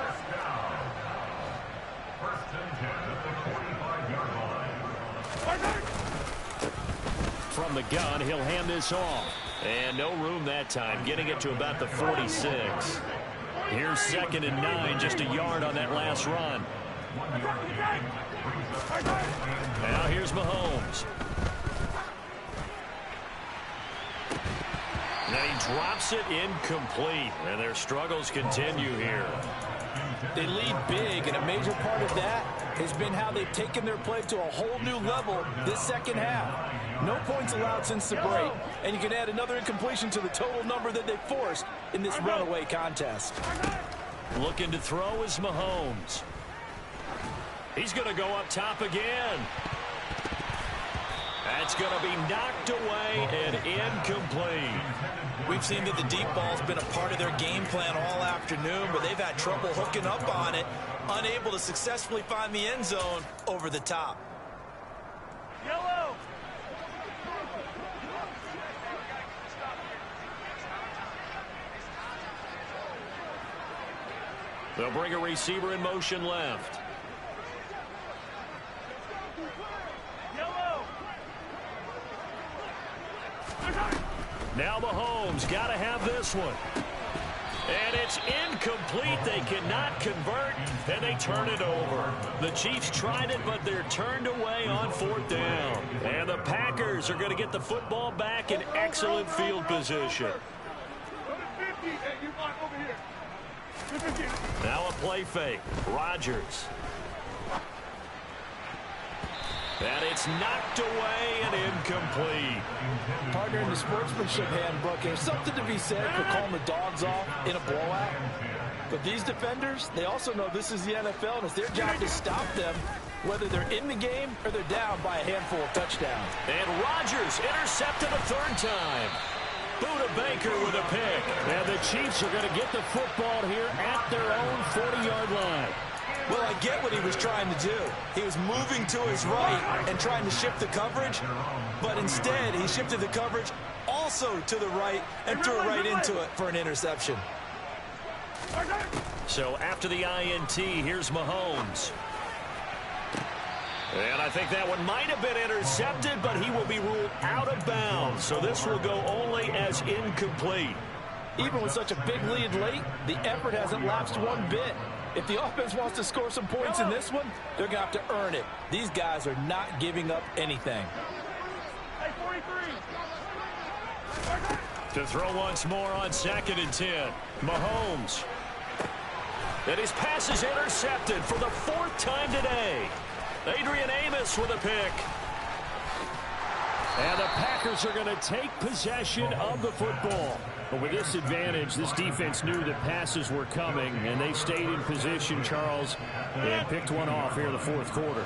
From the gun, he'll hand this off. And no room that time, getting it to about the 46. Here's 2nd and 9, just a yard on that last run. Now here's Mahomes. Then he drops it incomplete, and their struggles continue here. They lead big, and a major part of that has been how they've taken their play to a whole new level this 2nd half. No points allowed since the break, and you can add another incompletion to the total number that they forced in this runaway contest. Looking to throw is Mahomes. He's going to go up top again. That's going to be knocked away and incomplete. We've seen that the deep ball's been a part of their game plan all afternoon, but they've had trouble hooking up on it, unable to successfully find the end zone over the top. Yellow. They'll bring a receiver in motion left. Now Mahomes got to have this one. And it's incomplete. They cannot convert, and they turn it over. The Chiefs tried it, but they're turned away on 4th down. And the Packers are going to get the football back in excellent field position. Now a play fake. Rodgers. And it's knocked away and incomplete. Partner, in the sportsmanship handbook, there's something to be said for calling the dogs off in a blowout. But these defenders, they also know this is the NFL, and it's their job to stop them, whether they're in the game or they're down by a handful of touchdowns. And Rodgers intercepted a 3rd time. Buda Baker with a pick. And the Chiefs are going to get the football here at their own 40-yard line. Well, I get what he was trying to do. He was moving to his right and trying to shift the coverage, but instead he shifted the coverage also to the right and threw it right into it for an interception. So after the INT, here's Mahomes. And I think that one might have been intercepted, but he will be ruled out of bounds. So this will go only as incomplete. Even with such a big lead late, the effort hasn't lapsed one bit. If the offense wants to score some points in this one, they're going to have to earn it. These guys are not giving up anything. To throw once more on 2nd and 10. Mahomes. And his pass is intercepted for the 4th time today. Adrian Amos with a pick. And the Packers are going to take possession of the football. But with this advantage, this defense knew that passes were coming, and they stayed in position, Charles, and picked one off here in the 4th quarter.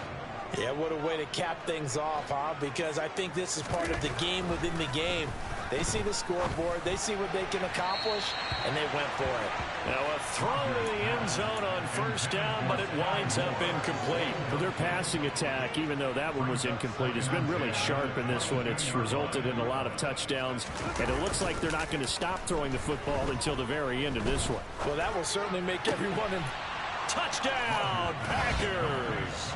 Yeah, what a way to cap things off, huh? Because I think this is part of the game within the game. They see the scoreboard, they see what they can accomplish, and they went for it. Now a throw to the end zone on 1st down, but it winds up incomplete. Well, their passing attack, even though that one was incomplete, has been really sharp in this one. It's resulted in a lot of touchdowns, and it looks like they're not going to stop throwing the football until the very end of this one. Well, that will certainly make everyone in. Touchdown, Packers!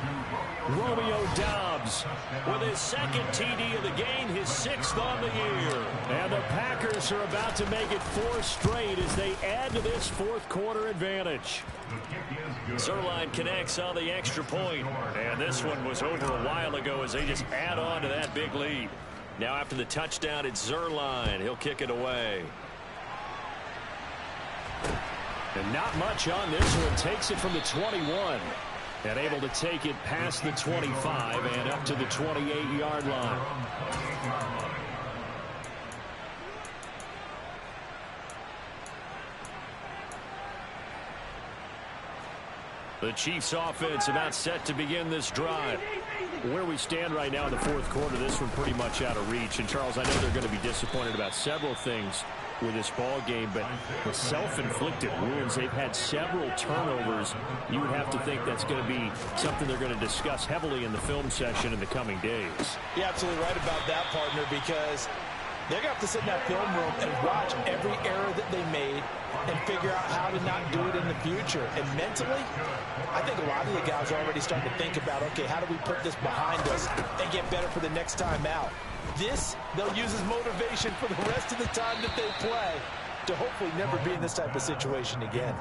Romeo Doubs with his 2nd TD of the game, his 6th on the year. And the Packers are about to make it 4 straight as they add to this 4th quarter advantage. Zerline connects on the extra point, and this one was over a while ago as they just add on to that big lead. Now after the touchdown, it's Zerline. He'll kick it away. And not much on this one. Takes it from the 21. And able to take it past the 25 and up to the 28-yard line. The Chiefs offense about set to begin this drive. Where we stand right now in the 4th quarter, this one pretty much out of reach. And Charles, I know they're going to be disappointed about several things with this ball game, but the self-inflicted wounds, they've had several turnovers. You would have to think that's going to be something they're going to discuss heavily in the film session in the coming days. You're absolutely right about that, partner, because they're going to have to sit in that film room and watch every error that they made and figure out how to not do it in the future. And mentally, I think a lot of the guys are already starting to think about, okay, how do we put this behind us and get better for the next time out? This, they'll use as motivation for the rest of the time that they play to hopefully never be in this type of situation again.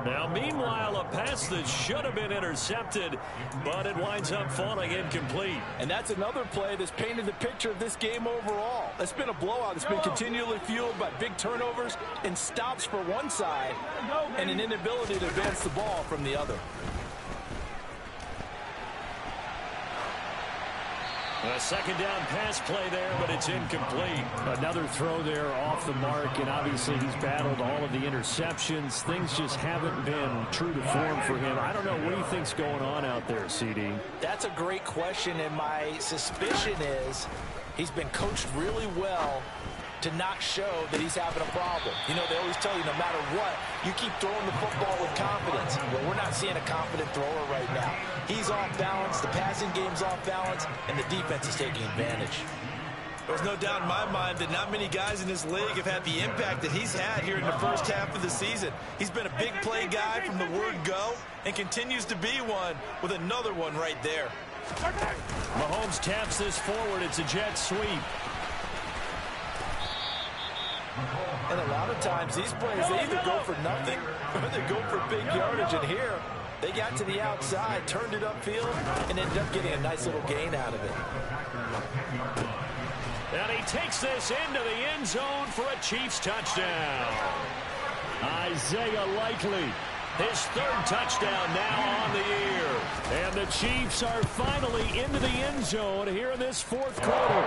Now, meanwhile, a pass that should have been intercepted, but it winds up falling incomplete. And that's another play that's painted the picture of this game overall. It's been a blowout. It's been continually fueled by big turnovers and stops for one side and an inability to advance the ball from the other. A 2nd down pass play there, but it's incomplete. Another throw there off the mark, and obviously he's battled all of the interceptions. Things just haven't been true to form for him. I don't know what he thinks going on out there, CD. That's a great question, and my suspicion is he's been coached really well to not show that he's having a problem. You know, they always tell you no matter what, you keep throwing the football with confidence. Well, we're not seeing a confident thrower right now. He's off balance, the passing game's off balance, and the defense is taking advantage. There's no doubt in my mind that not many guys in this league have had the impact that he's had here in the first half of the season. He's been a big play guy from the word go and continues to be one with another one right there. Mahomes taps this forward. It's a jet sweep. And a lot of times these plays, they either go for nothing or they go for big yardage. And here, they got to the outside, turned it upfield, and ended up getting a nice little gain out of it. And he takes this into the end zone for a Chiefs touchdown. Isaiah Likely, his 3rd touchdown now on the year. And the Chiefs are finally into the end zone here in this 4th quarter.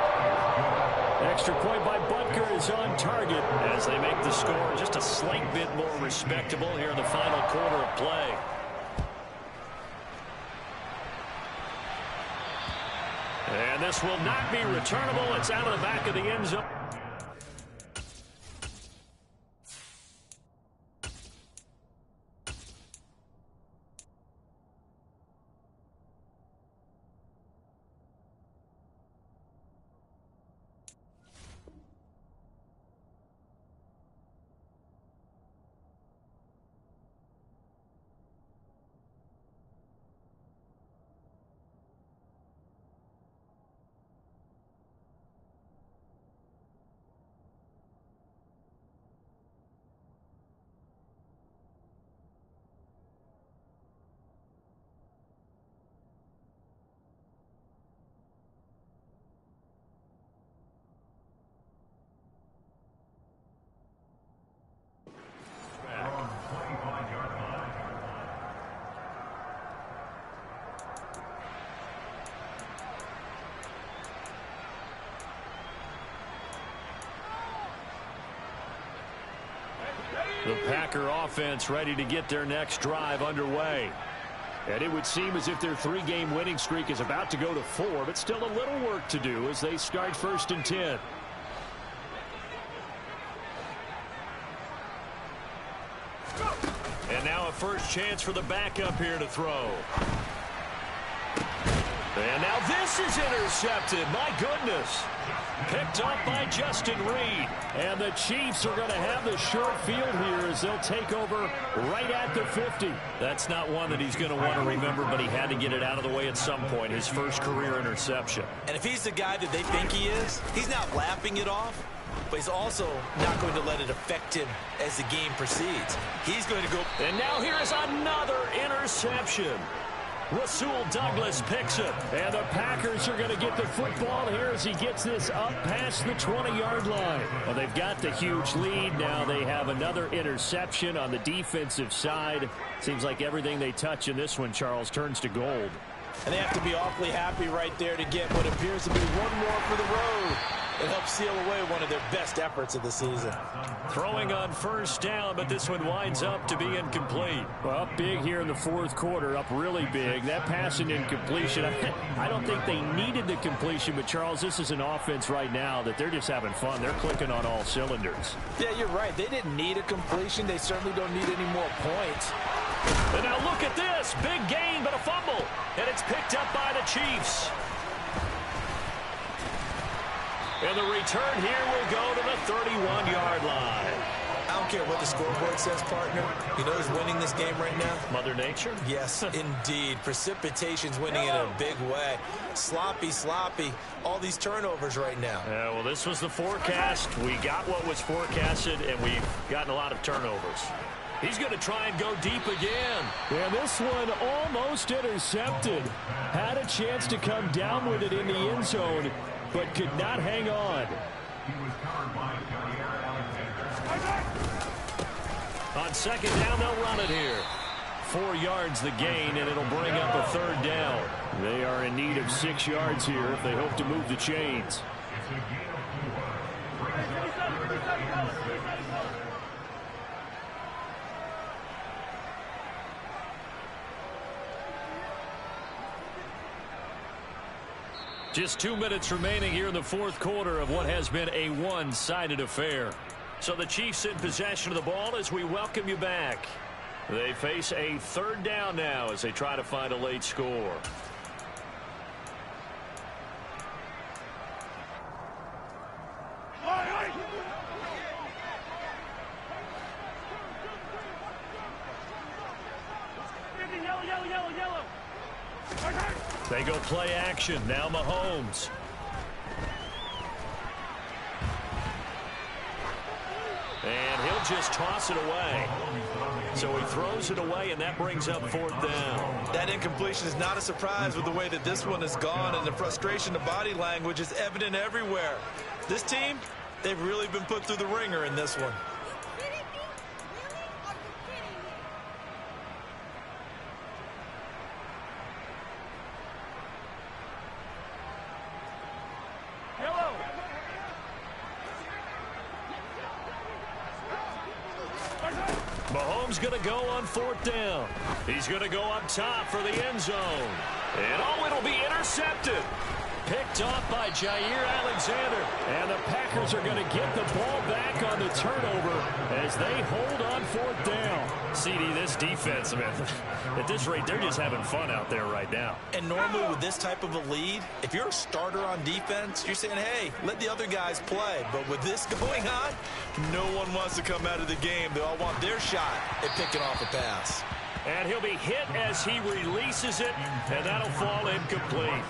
Extra point by Butker is on target as they make the score just a slight bit more respectable here in the final quarter of play. And this will not be returnable. It's out of the back of the end zone. Packer offense ready to get their next drive underway. And it would seem as if their 3-game winning streak is about to go to 4, but still a little work to do as they start 1st and 10. And now a first chance for the backup here to throw. And now this is intercepted. My goodness. Picked up by Justin Reed. And the Chiefs are going to have the short field here as they'll take over right at the 50. That's not one that he's going to want to remember, but he had to get it out of the way at some point. His first career interception. And if he's the guy that they think he is, he's not laughing it off, but he's also not going to let it affect him as the game proceeds. He's going to go. And now here is another interception. Rasul Douglas picks it, and the Packers are going to get the football here as he gets this up past the 20-yard line. Well, they've got the huge lead. Now they have another interception on the defensive side. Seems like everything they touch in this one, Charles, turns to gold. And they have to be awfully happy right there to get what appears to be one more for the road. It helps seal away one of their best efforts of the season. Throwing on first down, but this one winds up to be incomplete. Well, up big here in the 4th quarter, up really big. That pass and incompletion, I don't think they needed the completion, but Charles, this is an offense right now that they're just having fun. They're clicking on all cylinders. Yeah, you're right. They didn't need a completion. They certainly don't need any more points. And now look at this. Big gain, but a fumble. And it's picked up by the Chiefs. And the return here will go to the 31-yard line. I don't care what the scoreboard says, partner. You know who's winning this game right now? Mother Nature? Yes, indeed. Precipitation's winning in a big way. Sloppy, sloppy. All these turnovers right now. Yeah, well, this was the forecast. We got what was forecasted, and we've gotten a lot of turnovers. He's going to try and go deep again. And this one almost intercepted. Had a chance to come down with it in the end zone, but could not hang on. On second down, they'll run it here. 4 yards the gain, and it'll bring up a 3rd down. They are in need of 6 yards here if they hope to move the chains. Just 2 minutes remaining here in the 4th quarter of what has been a one-sided affair. So the Chiefs in possession of the ball as we welcome you back. They face a 3rd down now as they try to find a late score. They go play action. Now Mahomes. And he'll just toss it away. So he throws it away, and that brings up 4th down. That incompletion is not a surprise with the way that this one has gone, and the frustration of body language is evident everywhere. This team, they've really been put through the ringer in this one. Mahomes going to go on 4th down. He's going to go up top for the end zone. And oh, it'll be intercepted. Picked off by Jair Alexander. And the Packers are going to get the ball back on the turnover as they hold on 4th down. CD, this defense, man, at this rate, they're just having fun out there right now. And normally with this type of a lead, if you're a starter on defense, you're saying, hey, let the other guys play. But with this going on, no one wants to come out of the game. They all want their shot at picking off a pass. And he'll be hit as he releases it, and that'll fall incomplete.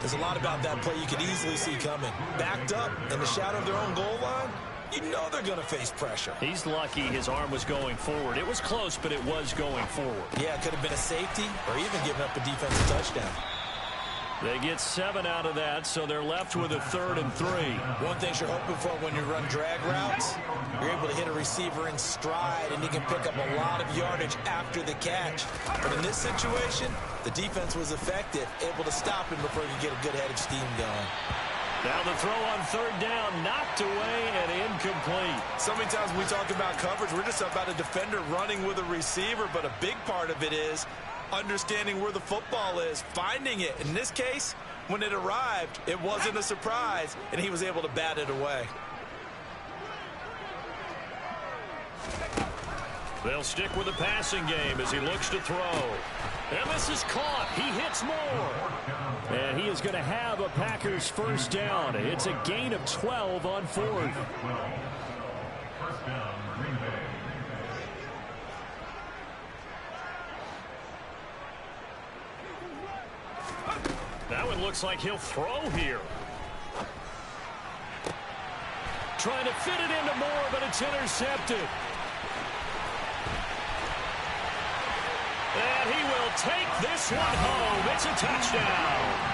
There's a lot about that play you could easily see coming. Backed up in the shadow of their own goal line, you know they're going to face pressure. He's lucky his arm was going forward. It was close, but it was going forward. Yeah, it could have been a safety or even giving up a defensive touchdown. They get 7 out of that, so they're left with a 3rd and 3. One thing you're hoping for when you run drag routes, you're able to hit a receiver in stride, and he can pick up a lot of yardage after the catch. But in this situation, the defense was effective, able to stop him before he could get a good head of steam going. Now the throw on third down, knocked away and incomplete. So many times when we talk about coverage, we're just about a defender running with a receiver, but a big part of it is understanding where the football is, finding it. In this case, when it arrived, it wasn't a surprise, and he was able to bat it away. They'll stick with the passing game as he looks to throw. And this is caught. He hits more. And he is going to have a Packers first down. It's a gain of 12 on fourth. Now it looks like he'll throw here. Trying to fit it into Moore, but it's intercepted. And he will take this one home. It's a touchdown.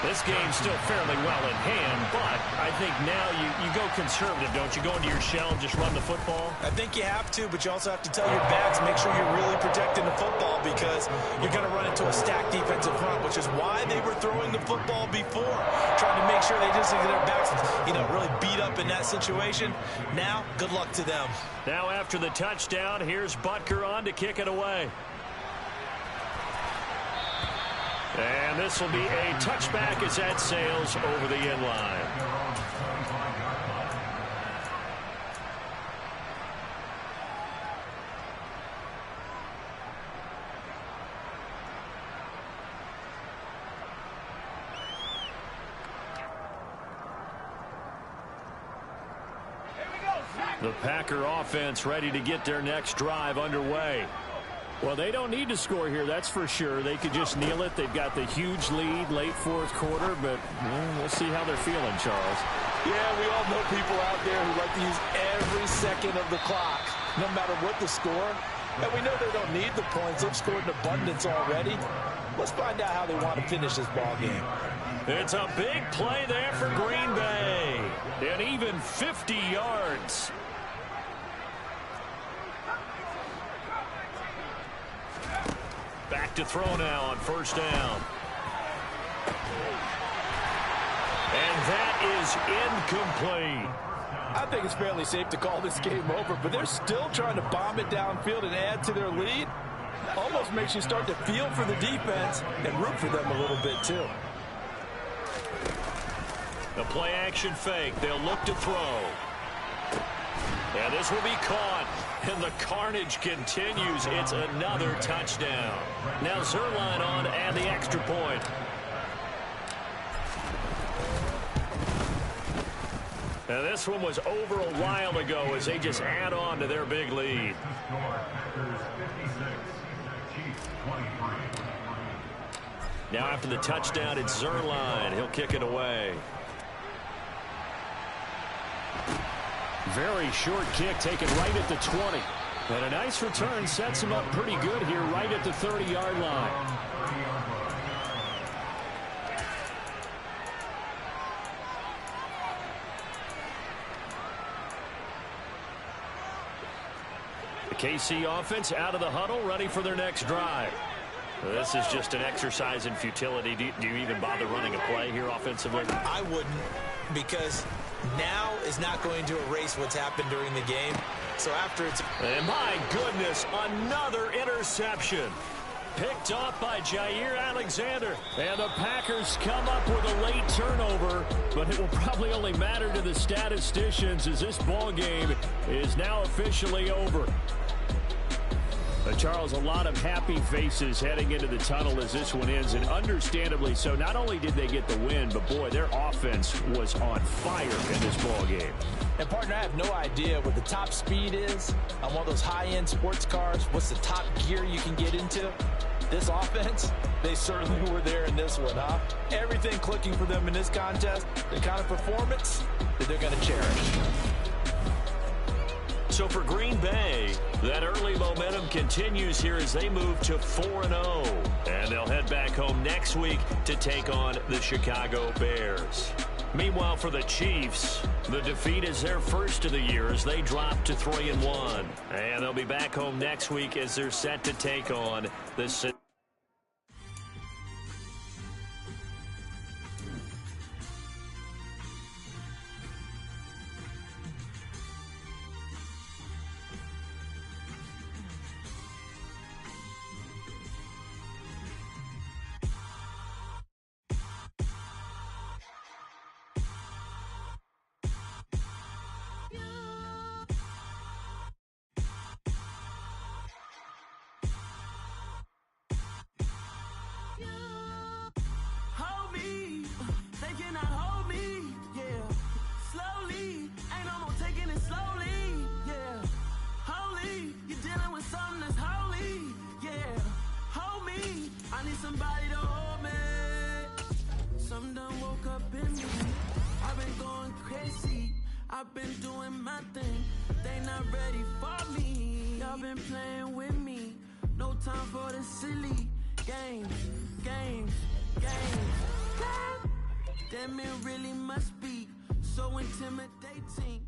This game's still fairly well in hand, but I think now you go conservative, don't you? Go into your shell and just run the football? I think you have to, but you also have to tell your backs, make sure you're really protecting the football because you're going to run into a stacked defensive front, which is why they were throwing the football before, trying to make sure they just get their backs, really beat up in that situation. Now, good luck to them. Now after the touchdown, here's Butker on to kick it away. And this will be a touchback as that sails over the end line. The Packer offense ready to get their next drive underway. Well, they don't need to score here, that's for sure. They could just kneel it. They've got the huge lead late fourth quarter, but we'll see how they're feeling, Charles. Yeah, we all know people out there who like to use every second of the clock, no matter what the score. And we know they don't need the points. They've scored in abundance already. Let's find out how they want to finish this ball game. It's a big play there for Green Bay. And even 50 yards. Back to throw now on first down. And that is incomplete. I think it's fairly safe to call this game over, but they're still trying to bomb it downfield and add to their lead. Almost makes you start to feel for the defense and root for them a little bit too. The play action fake. They'll look to throw. And this will be caught. And the carnage continues. It's another touchdown. Now Zerline on and the extra point. Now this one was over a while ago as they just add on to their big lead. Now after the touchdown, it's Zerline. He'll kick it away. Very short kick taken right at the 20. And a nice return sets him up pretty good here right at the 30-yard line. The KC offense out of the huddle, ready for their next drive. This is just an exercise in futility. Do you even bother running a play here offensively? I wouldn't, because now is not going to erase what's happened during the game. So after it's... And my goodness, another interception. Picked off by Jair Alexander. And the Packers come up with a late turnover, but it will probably only matter to the statisticians as this ball game is now officially over. Charles, a lot of happy faces heading into the tunnel as this one ends, and understandably so. Not only did they get the win, but boy, their offense was on fire in this ball game. And partner, I have no idea what the top speed is on one of those high-end sports cars. What's the top gear you can get into? This offense, they certainly were there in this one, huh? Everything clicking for them in this contest, the kind of performance that they're going to cherish. So for Green Bay, that early momentum continues here as they move to 4-0. And they'll head back home next week to take on the Chicago Bears. Meanwhile, for the Chiefs, the defeat is their first of the year as they drop to 3-1. And they'll be back home next week as they're set to take on the... somebody to hold me. Some done woke up in me. I've been going crazy. I've been doing my thing. They not ready for me. Y'all been playing with me. No time for the silly games. Damn, it really must be so intimidating.